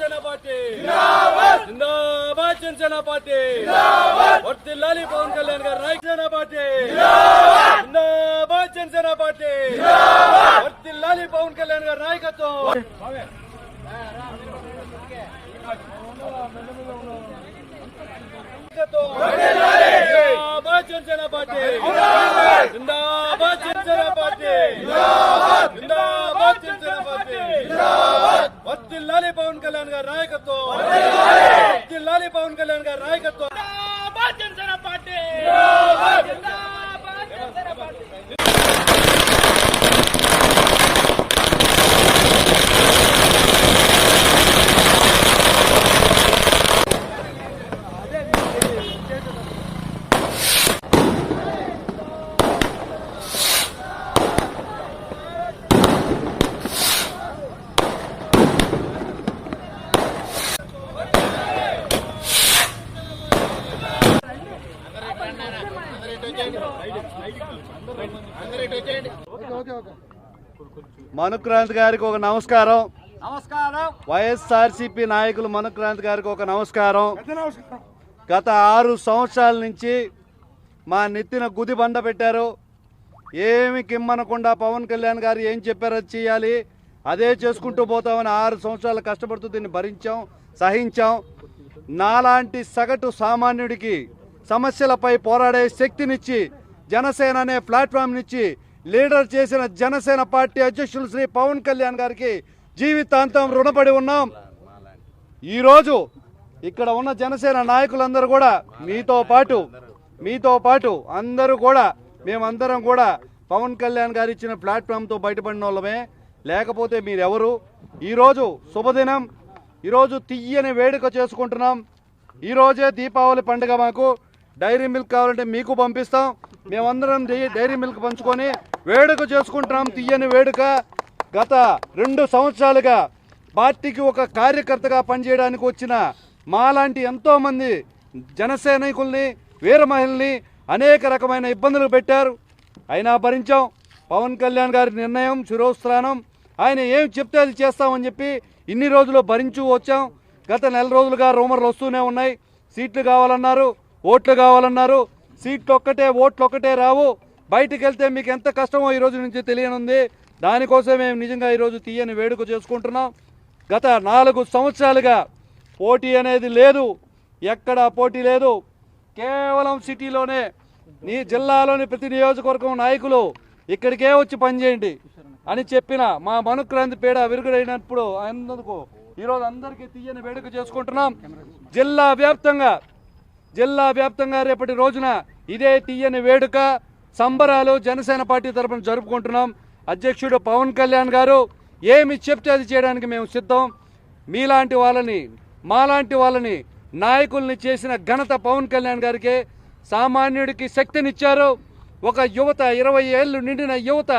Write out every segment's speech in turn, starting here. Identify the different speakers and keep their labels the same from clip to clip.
Speaker 1: Janasena party జిందాబాద్ జిందాబాద్ Janasena party జిందాబాద్ వర్ధిల్లాలి పవన్ కళ్యాణ్ గారి Janasena party జిందాబాద్ జిందాబాద్ Janasena party జిందాబాద్ వర్ధిల్లాలి పవన్ కళ్యాణ్ గారి నాయకత్వం జిందాబాద్ జనసేన పార్టీ జిందాబాద్ జనసేన పార్టీ జిందాబాద్ జనసేన పార్టీ వర్ధిల్లాలి పవన్ కళ్యాణ్ గారి నాయకత్వం వర్ధిల్లాలి పవన్ కళ్యాణ్ గారి నాయకత్వం జిందాబాద్ జనసేన పార్టీ జిందాబాద్ జనసేన పార్టీ
Speaker 2: మనుక్రాంతి గారికి ఒక నమస్కారం. వైఎస్ఆర్సీపీ నాయకులు మనుక్రాంతి గారికి ఒక నమస్కారం. గత 6 సంవత్సరాల నుంచి మా నెత్తిన గుది బండ పెట్టారు. ఏమి కిమ్మనకుండా పవన్ కళ్యాణ్ గారు ఏం చెప్పారో చేయాలి, అదే చేసుకుంటూ పోతామని 6 సంవత్సరాలు కష్టపడుతూ దీన్ని భరించాం, సహించాం. నాలాంటి సగటు సామాన్యుడికి సమస్యలపై పోరాడే శక్తినిచ్చి జనసేన అనే ప్లాట్ఫామ్నిచ్చి లీడర్ చేసిన జనసేన పార్టీ అధ్యక్షులు శ్రీ పవన్ కళ్యాణ్ గారికి జీవితాంతం రుణపడి ఉన్నాం. ఈరోజు ఇక్కడ ఉన్న జనసేన నాయకులందరూ కూడా మీతో పాటు అందరూ కూడా మేమందరం కూడా పవన్ కళ్యాణ్ గారు ఇచ్చిన ప్లాట్ఫామ్తో బయటపడిన వాళ్ళమే. లేకపోతే మీరెవరు? ఈరోజు శుభదినం, ఈరోజు తీయని వేడుక చేసుకుంటున్నాం. ఈరోజే దీపావళి పండుగ. మాకు డైరీ మిల్క్ కావాలంటే మీకు పంపిస్తాం. మేమందరం డైరీ మిల్క్ పంచుకొని వేడుక చేసుకుంటున్నాం, తీయని వేడుక. గత 2 సంవత్సరాలుగా పార్టీకి ఒక కార్యకర్తగా పనిచేయడానికి వచ్చిన మాలాంటి ఎంతోమంది జనసైనికుల్ని, వీర మహిళల్ని అనేక రకమైన ఇబ్బందులు పెట్టారు. అయినా భరించాం. పవన్ కళ్యాణ్ గారి నిర్ణయం శిరోస్థానం. ఆయన ఏం చెప్తే అది చేస్తామని చెప్పి ఇన్ని రోజులు భరించు వచ్చాం. గత 4 రోజులుగా రూమర్లు వస్తూనే ఉన్నాయి. సీట్లు కావాలన్నారు, ఓట్లు కావాలన్నారు. సీట్లు ఒక్కటే, ఓట్లు ఒక్కటే రావు. బయటికి వెళ్తే మీకు ఎంత కష్టమో ఈరోజు నుంచి తెలియనుంది. దానికోసం మేము నిజంగా ఈరోజు తీయని వేడుక చేసుకుంటున్నాం. గత 4 సంవత్సరాలుగా పోటీ అనేది లేదు, ఎక్కడా పోటీ లేదు. కేవలం సిటీలోనే నీ జిల్లాలోని ప్రతి నియోజకవర్గం నాయకులు ఇక్కడికే వచ్చి పనిచేయండి అని చెప్పిన మా మనుక్రాంతి పేడ విరుగుడైనప్పుడు అందుకు ఈరోజు అందరికీ తీయని వేడుక చేసుకుంటున్నాం. జిల్లా వ్యాప్తంగా రేపటి రోజున ఇదే తీయని వేడుక సంబరాలు జనసేన పార్టీ తరఫున జరుపుకుంటున్నాం. అధ్యక్షుడు పవన్ కళ్యాణ్ గారు ఏమి చెప్తే అది చేయడానికి మేము సిద్ధం. మాలాంటి వాళ్ళని నాయకుల్ని చేసిన ఘనత పవన్ కళ్యాణ్ గారికి. సామాన్యుడికి శక్తినిచ్చారు. ఒక యువత, 20 ఏళ్ళు నిండిన యువత,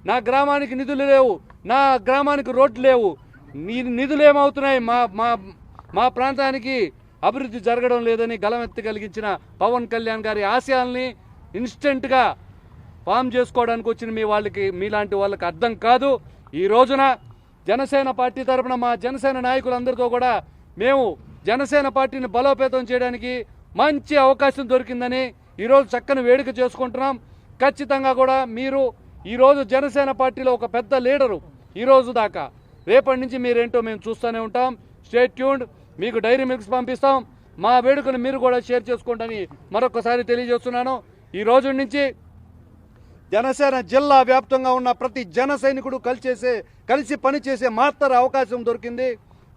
Speaker 2: నా గ్రామానికి నిధులు లేవు, నా గ్రామానికి రోడ్లు లేవు, నిధులు ఏమవుతున్నాయి, మా ప్రాంతానికి అభివృద్ధి జరగడం లేదని గలమెత్తి కలిగించిన పవన్ కళ్యాణ్ గారి ఆశయాల్ని ఇన్స్టెంట్గా ఫామ్ చేసుకోవడానికి వచ్చిన మీలాంటి వాళ్ళకి అర్థం కాదు. ఈ రోజున జనసేన పార్టీ తరఫున మా జనసేన నాయకులందరితో కూడా మేము జనసేన పార్టీని బలోపేతం చేయడానికి మంచి అవకాశం దొరికిందని ఈరోజు చక్కని వేడుక చేసుకుంటున్నాం. ఖచ్చితంగా కూడా మీరు ఈరోజు జనసేన పార్టీలో ఒక పెద్ద లీడరు ఈరోజు దాకా. రేపటి నుంచి మీరేంటో మేము చూస్తూనే ఉంటాం. Stay tuned. మీకు డైరీ మిల్క్స్ పంపిస్తాం. మా వేడుకను మీరు కూడా షేర్ చేసుకోండి మరొకసారి తెలియజేస్తున్నాను. ఈ రోజు నుంచి జనసేన జిల్లా వ్యాప్తంగా ఉన్న ప్రతి జన సైనికుడు కలిసి పనిచేసే మాత్ర అవకాశం దొరికింది.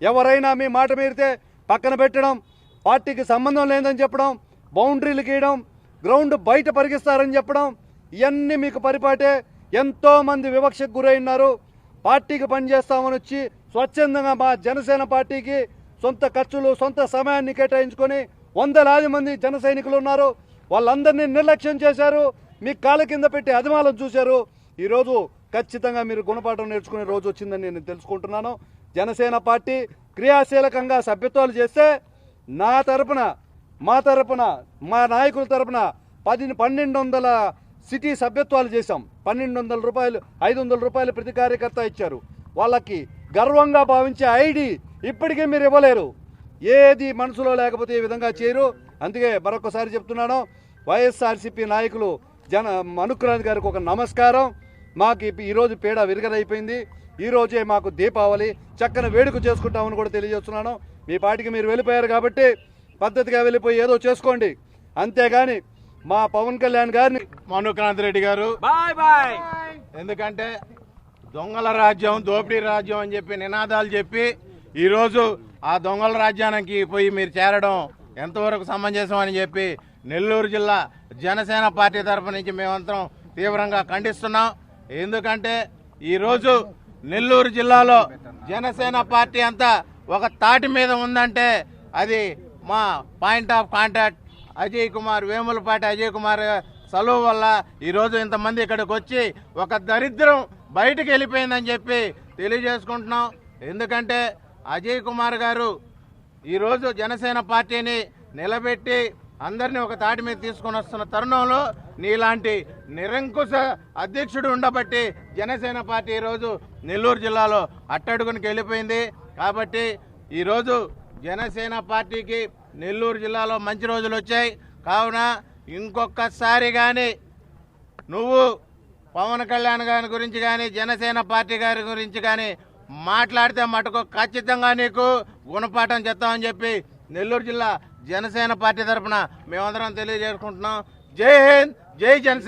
Speaker 2: ఎవరైనా మీ మాట మీరితే పక్కన పెట్టడం, పార్టీకి సంబంధం లేదని చెప్పడం, బౌండరీలు గీయడం, గ్రౌండ్ బయట పరిగిస్తారని చెప్పడం, ఇవన్నీ మీకు పరిపాటే. ఎంతోమంది వివక్షకు గురైనారు. పార్టీకి పనిచేస్తామని వచ్చి స్వచ్ఛందంగా మా జనసేన పార్టీకి సొంత ఖర్చులు, సొంత సమయాన్ని కేటాయించుకొని వందలాది మంది జన సైనికులు ఉన్నారు. వాళ్ళందరినీ నిర్లక్ష్యం చేశారు. మీ కాళ్ళ కింద పెట్టి అధిమాలం చూశారు. ఈరోజు ఖచ్చితంగా మీరు గుణపాఠం నేర్చుకునే రోజు వచ్చిందని నేను తెలుసుకుంటున్నాను. జనసేన పార్టీ క్రియాశీలకంగా సభ్యత్వాలు చేస్తే మా తరపున మా నాయకుల తరపున 1200 సిటీ సభ్యత్వాలు చేశాం. 1200 రూపాయలు, 500 రూపాయలు ప్రతి కార్యకర్త ఇచ్చారు. వాళ్ళకి గర్వంగా భావించే ఐడి ఇప్పటికీ మీరు ఇవ్వలేరు. ఏది మనసులో లేకపోతే ఈ విధంగా చేయరు. అందుకే మరొకసారి చెప్తున్నాను, వైఎస్ఆర్సీపీ నాయకులు మనుక్రాంతి గారికి ఒక నమస్కారం. మాకు ఈరోజు పీడ విరగదైపోయింది. ఈరోజే మాకు దీపావళి చక్కని వేడుక చేసుకుంటామని కూడా తెలియజేస్తున్నాను. మీ పాటికి మీరు వెళ్ళిపోయారు కాబట్టి పద్ధతిగా వెళ్ళిపోయి ఏదో చేసుకోండి, అంతేగాని మా పవన్ కళ్యాణ్ గారిని
Speaker 3: మనుక్రాంతి రెడ్డి గారు బాయ్ బాయ్. ఎందుకంటే దొంగల రాజ్యం, దోపిడీ రాజ్యం అని చెప్పి నినాదాలు చెప్పి ఈరోజు ఆ దొంగల రాజ్యానికి పోయి మీరు చేరడం ఎంతవరకు సమంజసం అని చెప్పి నెల్లూరు జిల్లా జనసేన పార్టీ తరఫు నుంచి మేమంతరం తీవ్రంగా ఖండిస్తున్నాం. ఎందుకంటే ఈరోజు నెల్లూరు జిల్లాలో జనసేన పార్టీ అంతా ఒక తాటి మీద ఉందంటే అది మా point of contact Ajay Kumar, Vemulapati Ajay Kumar సలువు వల్ల ఈరోజు ఇంతమంది ఇక్కడికి వచ్చి ఒక దరిద్రం బయటకు వెళ్ళిపోయిందని చెప్పి తెలియజేసుకుంటున్నాం. ఎందుకంటే అజయ్ కుమార్ గారు ఈరోజు జనసేన పార్టీని నిలబెట్టి అందరినీ ఒక తాటి మీద తీసుకొని వస్తున్న తరుణంలో నీలాంటి నిరంకుశ అధ్యక్షుడు ఉండబట్టి జనసేన పార్టీ ఈరోజు నెల్లూరు జిల్లాలో అట్టడుగునికి వెళ్ళిపోయింది. కాబట్టి ఈరోజు జనసేన పార్టీకి నెల్లూరు జిల్లాలో మంచి రోజులు వచ్చాయి. కావున ఇంకొకసారి కానీ నువ్వు పవన్ కళ్యాణ్ గారి గురించి కానీ జనసేన పార్టీ గారి గురించి కానీ మాట్లాడితే మటుకు ఖచ్చితంగా నీకు గుణపాఠం చెప్తామని చెప్పి నెల్లూరు జిల్లా జనసేన పార్టీ తరఫున మేమందరం తెలియజేసుకుంటున్నాం. జై హింద్, జై జనసేన.